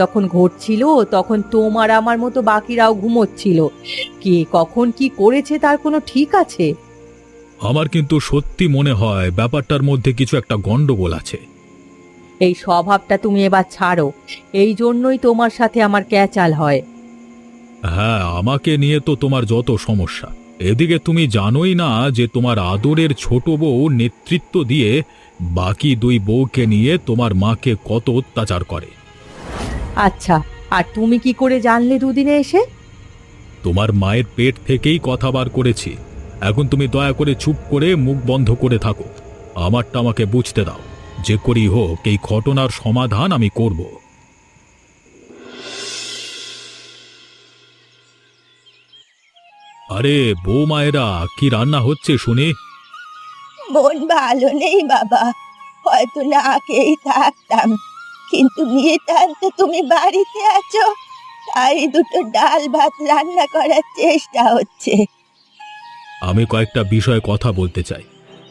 যখন ঘটছিল তখন তোমার আমার মতো বাকিরাও ঘুমোচ্ছিল। কে কখন কি করেছে তার কোনো ঠিক আছে? আমার কিন্তু সত্যি মনে হয় ব্যাপারটার মধ্যে কিছু একটা গন্ডগোল আছে। এই স্বভাবটা তুমি এবার ছাড়ো, এই জন্যই তোমার সাথে আমার ক্যাচাল হয়। হ্যাঁ, আমাকে নিয়ে তো তোমার যত সমস্যা, এদিকে তুমি জানোই না যে তোমার আদরের ছোট বউ নেতৃত্ব দিয়ে বাকি দুই বউকে নিয়ে তোমার মাকে কত অত্যাচার করে। আচ্ছা, আর তুমি কি করে জানলে দুদিনে এসে? তোমার মায়ের পেট থেকেই কথা বার করেছি। এখন তুমি দয়া করে চুপ করে মুখ বন্ধ করে থাকো। আমারটা আমাকে বুঝতে দাও। যে করি হোক এই ঘটনার সমাধান আমি করব। আরে বৌমায়েরা, কি রান্না হচ্ছে শুনি? মন ভালো নেই বাবা, হয়তো না খেয়েই থাকতাম, কিন্তু নিতান্ত তুমি বাড়িতে আছো, তাই দুটো ডাল ভাত রান্না করার চেষ্টা হচ্ছে। আমি কয়েকটা বিষয়ে কথা বলতে চাই।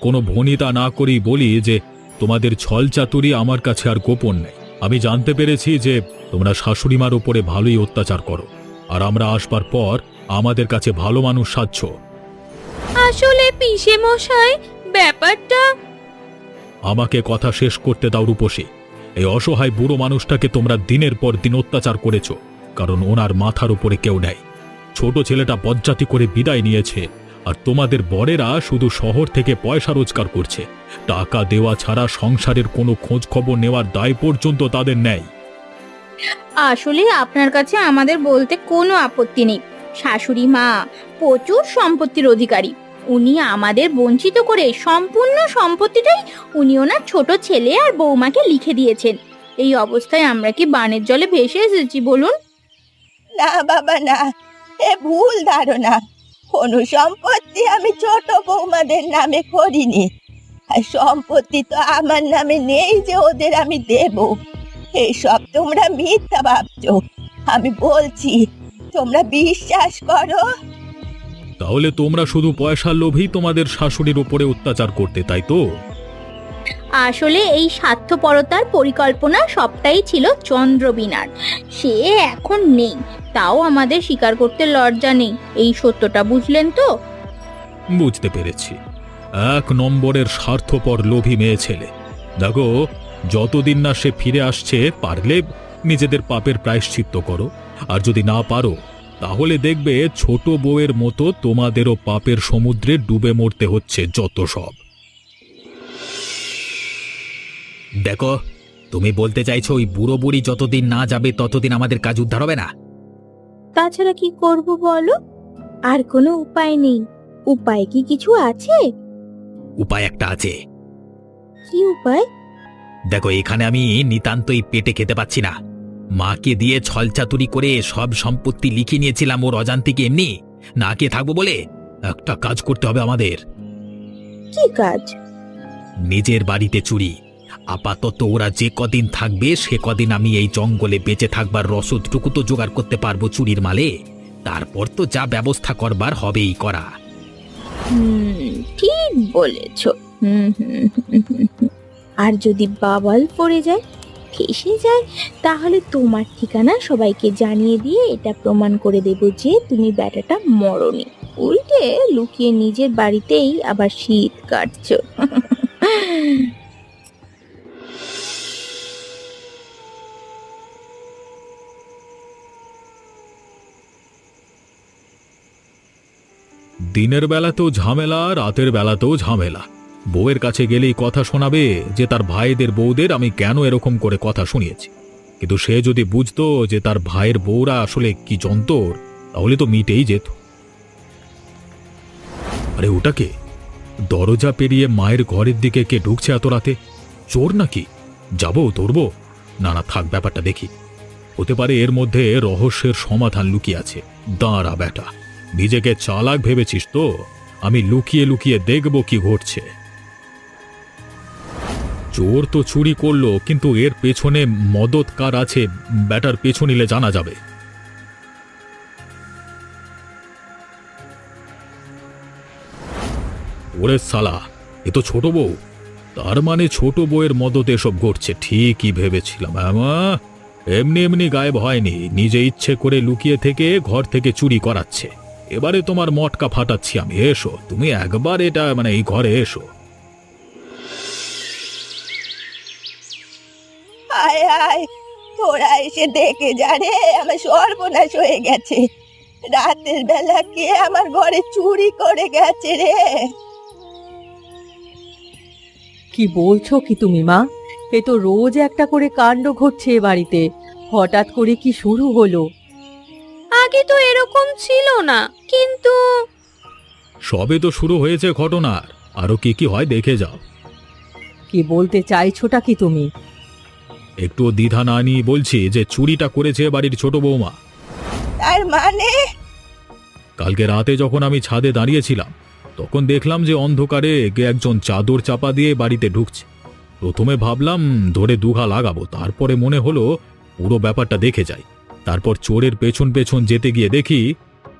কোনো ভনিতা না করেই বলি যে তোমাদের ছলচাতুরি আমার কাছে আর গোপন নেই। আমি জানতে পেরেছি যে তোমরা শাশুড়িমার উপরে ভালোই অত্যাচার করো, আর আমরা আসবার পর আমাদের কাছে ভালো মানুষ সাজছ। আসলে পিসে মশাই, ব্যাপারটা... আমাকে কথা শেষ করতে দাও রূপসী। এই অসহায় বুড়ো মানুষটাকে তোমরা দিনের পর দিন অত্যাচার করেছ, কারণ ওনার মাথার উপরে কেউ নেই। ছোট ছেলেটা বজ্জাতি করে বিদায় নিয়েছে, আর তোমাদের বরেরা শুধু শহর থেকে পয়সা রোজগার করছে। টাকা দেওয়া ছাড়া সংসারের কোনো খোঁজ খবর নেওয়ার দায় পর্যন্ত তাদের নেই। আসলে আপনার কাছে আমাদের বলতে কোনো আপত্তি নেই। শাশুড়ি মা প্রচুর সম্পত্তির অধিকারী। উনি আমাদের বঞ্চিত করে সম্পূর্ণ সম্পত্তিটাই উনি ওনার ছোট ছেলে আর বৌমাকে লিখে দিয়েছেন। এই অবস্থায় আমরা কি বানের জলে ভেসে এসেছি বলুন? না বাবা না, এ ভুল ধারণা। কোনো সম্পত্তি আমি ছোট বৌমাদের নামে করিনি, আর সম্পত্তি তো আমার নামে নেই যে ওদের আমি দেব। এইসব তোমরা মিথ্যা ভাবছো। আমি বলছি, তোমরা বিশ্বাস করো। তাহলে তোমরা শুধু পয়সার লোভেই তোমাদের শাশুড়ির উপরে অত্যাচার করতে, তাই তো? আসলে এই স্বার্থপরতার পরিকল্পনা সবটাই ছিল চন্দ্রবীণার। সে এখন নেই, তাও আমাদের স্বীকার করতে লজ্জা নেই। এই সত্যটা বুঝলেন তো? বুঝতে পেরেছি। এক নম্বরের স্বার্থপর লোভী মেয়ে ছেলে। দেখো, যতদিন না সে ফিরে আসছে, পারলে নিজেদের পাপের প্রায়শ্চিত্ত করো, আর যদি না পারো তাহলে দেখবে ছোট বউয়ের মতো তোমাদেরও পাপের সমুদ্রে ডুবে মরতে হচ্ছে যত সব। দেখো, তুমি বলতে চাইছো ওই বুড়ো বুড়ি যতদিন না যাবে ততদিন আমাদের কাজ উদ্ধার হবে না? তাছাড়া কি করব বলো? আর কোনো উপায় নেই। উপায় কি কিছু আছে? উপায় একটা আছে। কি উপায়? দেখো, এখানে আমি নিতান্তই পেটে খেতে পাচ্ছি না। মাকে দিয়ে ছলচাতুরি করে সব সম্পত্তি লিখে নিয়েছিলাম ওর অজান্তিকে, এমনি না খেয়ে থাকবো বলে। একটা কাজ করতে হবে আমাদের। কি কাজ? নিজের বাড়িতে চুরি। আপাতত ওরা যে কদিন থাকবে সে কদিন আমি এই জঙ্গলে বেঁচে থাকবার রসদটুকু তো জোগাড় করতে পারবো চুরির মালে। তারপর তো যা ব্যবস্থা করবার হবেই করা। ঠিক বলেছ। আর যদি বাবাল পড়ে যায়, ফেসে যায়, তাহলে তোমার ঠিকানা সবাইকে জানিয়ে দিয়ে এটা প্রমাণ করে দেব যে তুমি ব্যাটাটা মরনি, উল্টে লুকিয়ে নিজের বাড়িতেই আবার শীত কাটছো। দিনের বেলাতেও ঝামেলা, রাতের বেলাতেও ঝামেলা। বউয়ের কাছে গেলেই কথা শোনাবে যে তার ভাইদের বউদের আমি কেন এরকম করে কথা শুনিয়েছি। কিন্তু সে যদি বুঝতো যে তার ভাইয়ের বউরা আসলে কি যন্তর, তাহলে তো মিটেই যেত। আরে ওটাকে দরজা পেরিয়ে মায়ের ঘরের দিকে কে ঢুকছে এত রাতে? চোর নাকি? যাবো, ধরবো? না না, থাক, ব্যাপারটা দেখি। হতে পারে এর মধ্যে রহস্যের সমাধান লুকিয়ে আছে। দাঁড়া বেটা, নিজেকে চালাক ভেবেছিস তো? আমি লুকিয়ে লুকিয়ে দেখব কি ঘটছে। চোর তো চুরি করলো, কিন্তু এর পেছনে মদত কার আছে ব্যাটার পেছু নিলে জানা যাবে। ওরে সালা, এ তো ছোট বউ। তার মানে ছোট বউয়ের মদতে এসব ঘটছে। ঠিকই ভেবেছিলাম। এমনি এমনি গায়েব হয়নি, নিজে ইচ্ছে করে লুকিয়ে থেকে ঘর থেকে চুরি করাচ্ছে। এবারে তোমার মটকা ফাটাচ্ছি আমি। এসো তুমি একবার এটা এই ঘরে এসো। আয় আয়, তোরা এসে দেখে যা রে, আমার সর্বনাশ হয়ে গেছে। রাতের বেলা কে আমার ঘরে চুরি করে গেছে রে? কি বলছো কি তুমি মা? এ তো রোজ একটা করে কাণ্ড ঘটছে এ বাড়িতে, হঠাৎ করে কি শুরু হলো? আগে তো এরকম ছিল না, কিন্তু সবে তো শুরু হয়েছে ঘটনার, আরো কি কি হয় দেখে যাও। কি বলতে চাইছোটা কি তুমি? একটু দ্বিধা না নিয়ে বলছি যে চুরিটা করেছে বাড়ির ছোট বৌমা। তার মানে? কালকে রাতে যখন আমি ছাদে দাঁড়িয়েছিলাম তখন দেখলাম যে অন্ধকারে কে একজন চাদর চাপা দিয়ে বাড়িতে ঢুকছে। প্রথমে ভাবলাম ধরে দুঘা লাগাবো, তারপরে মনে হলো পুরো ব্যাপারটা দেখে যাই। তারপর চোরের পেছন পেছন যেতে গিয়ে দেখি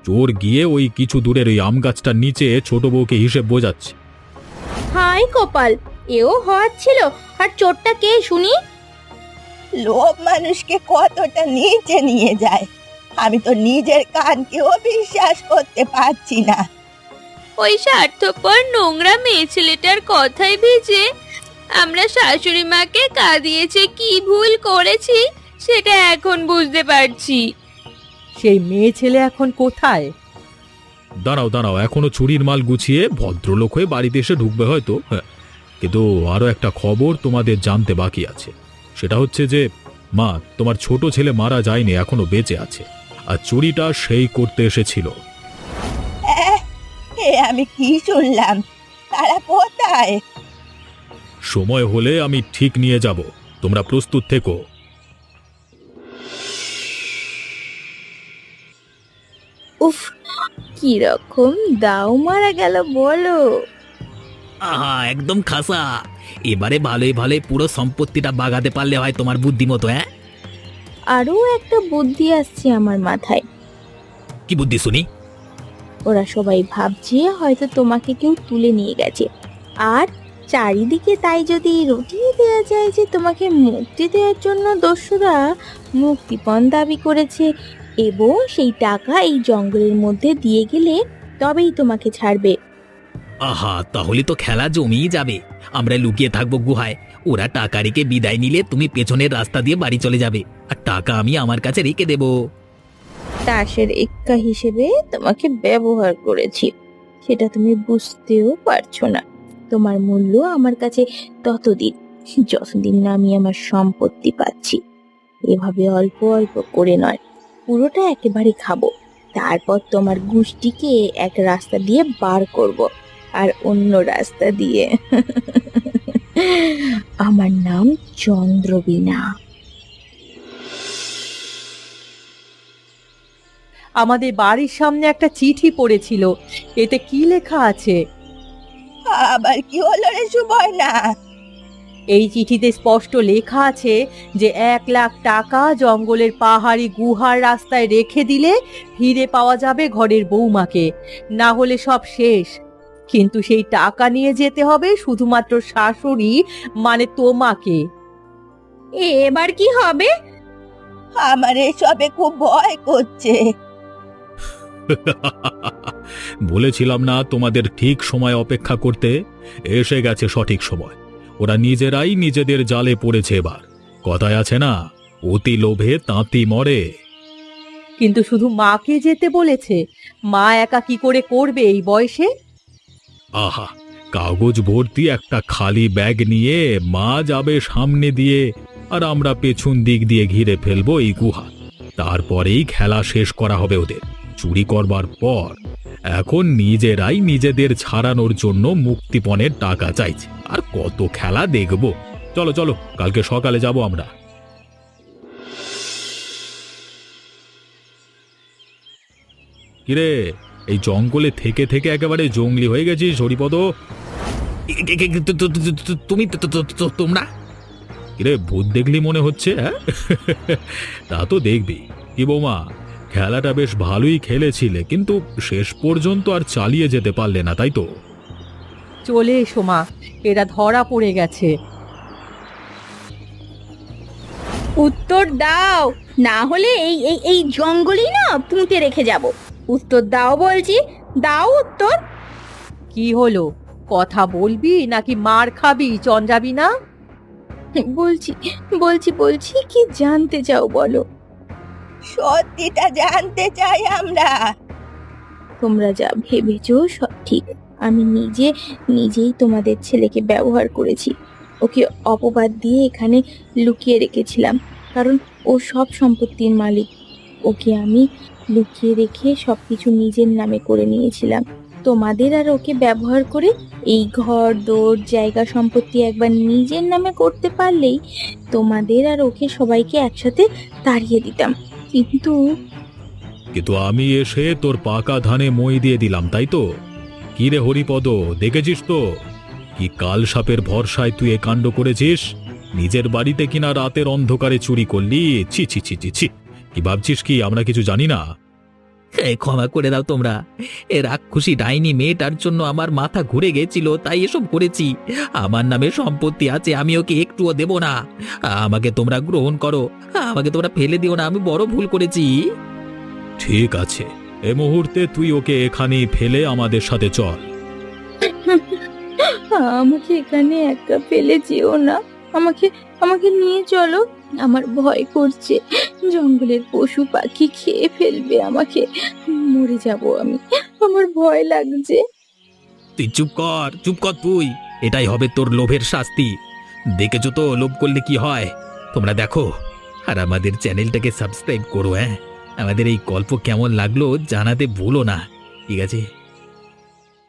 চোর গিয়ে ওই কিছু দূরের ওই আম গাছটার নিচে ছোট বউকে হিসেব বোঝাচ্ছে। হাই কপাল, এও হওয়ার ছিল। আর চোরটা কে শুনি? লোভ মানুষকে কতটা নিচে নিয়ে যায়, আমি তো নিজের কানকেও বিশ্বাস করতে পারছি না। ওই স্বার্থপর নোংরা মেয়ে ছেলেটার কথায় ভেজে আমরা শাশুড়ি মাকে কাঁদিয়েছে, কি ভুল করেছি সেটা এখন বুঝতে পারছি। সেই মেয়ে ছেলে এখন কোথায়? দাঁড়াও দাঁড়াও, এখনো চুরির মাল গুছিয়ে ভদ্রলোক হয়ে বাড়িতে এসে ঢুকবে হয়তো। হ্যাঁ, কিন্তু আরো একটা খবর তোমাদের জানতে বাকি আছে। সেটা হচ্ছে যে মা, তোমার ছোট ছেলে মারা যায়নি, এখনো বেঁচে আছে, আর চুরিটা সেই করতে এসেছিল। এ আমি কি শুনলাম? তারা কোথায়? সময় হলে আমি ঠিক নিয়ে যাব, তোমরা প্রস্তুত থেকো। উফ, কি রকম দাও মারা গেল বলো। আহা, একদম খাসা। এবারে ভালোই ভালোই পুরো সম্পত্তিটা বাগাতে পারলে হয় তোমার বুদ্ধিমতো। হ্যাঁ, আরো একটা বুদ্ধি আসছে আমার মাথায়। কি বুদ্ধি শুনি? ওরা সবাই ভাবছে হয়তো তোমাকে কেউ তুলে নিয়ে গেছে, আর চারিদিকে তাই যদি রটিয়ে দেওয়া যায় যে তোমাকে মুক্তি দেওয়ার জন্য দস্যুরা মুক্তিপণ দাবি করেছে, এবং সেই টাকা এই জঙ্গলের মধ্যে দিয়ে গেলে তবেই তোমাকে ছাড়বে। আহা, তাহলে তো খেলা জমিয়ে যাবে। আমরা লুকিয়ে থাকবো গুহায়, ওরা টাকা রেখে বিদায় নিলে তুমি পেছনের রাস্তা দিয়ে বাড়ি চলে যাবে, আর টাকা আমি আমার কাছে রেখে দেবো। তাসের এক্কা হিসেবে তোমাকে ব্যবহার করেছি, সেটা তুমি বুঝতেও পারছো না। তোমার মূল্য আমার কাছে ততদিন যতদিন না আমি আমার সম্পত্তি পাচ্ছি। এভাবে অল্প অল্প করে নয়, পুরোটা একেবারে খাবো। তারপর তোমার গোষ্ঠীকে এক রাস্তা দিয়ে বার করব, আর অন্য রাস্তা দিয়ে আমার নাম চন্দ্রবীণা। আমাদের বাড়ির সামনে একটা চিঠি পড়েছিল, এতে কি লেখা আছে? আবার কি হলো রে সুবর্ণা? এই চিঠিতে স্পষ্ট লেখা আছে যে 1,00,000 টাকা জঙ্গলের পাহাড়ি গুহার রাস্তায় রেখে দিলে ফিরে পাওয়া যাবে ঘরের বৌমাকে, না হলে সব শেষ। কিন্তু সেই টাকা নিয়ে যেতে হবে শুধুমাত্র শাশুড়ি মানে তোমাকে। এবার কি হবে? আমার এসবে খুব ভয় করছে। বলেছিলাম না তোমাদের ঠিক সময় অপেক্ষা করতে? এসে গেছে সঠিক সময়। ওরা নিজেরাই নিজেদের জালে পড়েছে এবার। কথায় আছে না, অতি লোভে তাঁতি মরে। কিন্তু শুধু মাকে যেতে বলেছে, মা একা কি করে করবে এই বয়সে? আহা, কাগজ ভর্তি একটা খালি ব্যাগ নিয়ে মা যাবে সামনে দিয়ে, আর আমরা পেছন দিক দিয়ে ঘিরে ফেলবো এই গুহা। তারপরেই খেলা শেষ করা হবে ওদের। চুরি করবার পর এখন নিজেরাই নিজেদের ছাড়ানোর জন্য মুক্তিপণের টাকা চাইছে। আর কত খেলা দেখব। চলো চলো, কালকে সকালে যাব আমরা। কিরে, এই জঙ্গলে থেকে থেকে একেবারে জঙ্গলি হয়ে গেছিস হরিপদ। তুমি তোমরা কিরে, ভূত দেখলি মনে হচ্ছে? হ্যাঁ, তা তো দেখবি। কি বৌমা, খেলাটা বেশ ভালোই খেলেছিলে, কিন্তু শেষ পর্যন্ত আর চালিয়ে যেতে পারলে না, তাই তো? চলে এসো মা, এরা ধরা পড়ে গেছে। উত্তর দাও, না হলে এই এই এই জঙ্গলই না পুঁতে রেখে যাব। উত্তর দাও বলছি, দাও উত্তর। কি হলো, কথা বলবি নাকি মার খাবি? চঞ্জাবি না? বলছি বলছি বলছি কি জানতে চাও বলো। সত্যিটা জানতে চাই আমরা। তোমরা যা ভেবেছো সব ঠিক। আমি নিজেই তোমাদের ছেলেকে ব্যবহার করেছি। ওকে অপবাদ দিয়ে এখানে লুকিয়ে রেখেছিলাম, কারণ ও সব সম্পত্তির মালিক। ওকে আমি লুকিয়ে রেখে সবকিছু নিজের নামে করে নিয়েছিলাম। তোমাদের আর ওকে ব্যবহার করে এই ঘর দোর জায়গা সম্পত্তি একবার নিজের নামে করতে পারলেই তোমাদের আর ওকে সবাইকে একসাথে তাড়িয়ে দিতাম। কিন্তু কিন্তু আমি এসে তোর পাকা ধানে মই দিয়ে দিলাম, তাই তো? কি রে হরিপদ, দেখেছিস তো কি কাল সাপের ভরসায় তুই এ কাণ্ড করেছিস? নিজের বাড়িতে কিনা রাতের অন্ধকারে চুরি করলি। ছি ছি ছি ছি ছি, কি ভাবছিস কি আমরা কিছু জানি না? ক্ষমা করে দাও তোমরা। এ রাক্ষসী ডাইনি মেয়েটার জন্য আমার মাথা ঘুরে গেছিল, তাই এসব করেছি। আমার নামে সম্পত্তি আছে, আমি ওকে একটুও দেব না। আমাকে তোমরা গ্রহণ করো, আমাকে তোমরা ফেলে দিও না, আমি বড় ভুল করেছি। ঠিক আছে, এ মুহূর্তে তুই ওকে এখানেই ফেলে আমাদের সাথে চল। আমাকে এখানে একা ফেলে যেও না, আমাকে আমাকে নিয়ে চলো। আমার ভয় করছে, জঙ্গলের পশু পাখি খেয়ে ফেলবে আমাকে, মরে যাব আমি, আমার ভয় লাগছে। তুই চুপ কর তুই। এটাই হবে তোর লোভের শাস্তি। দেখেছো তো লোভ করলে কি হয়। তোমরা দেখো আর আমাদের চ্যানেলটাকে সাবস্ক্রাইব করো। আমাদের এই গল্প কেমন লাগলো জানাতে ভুলো না, ঠিক আছে?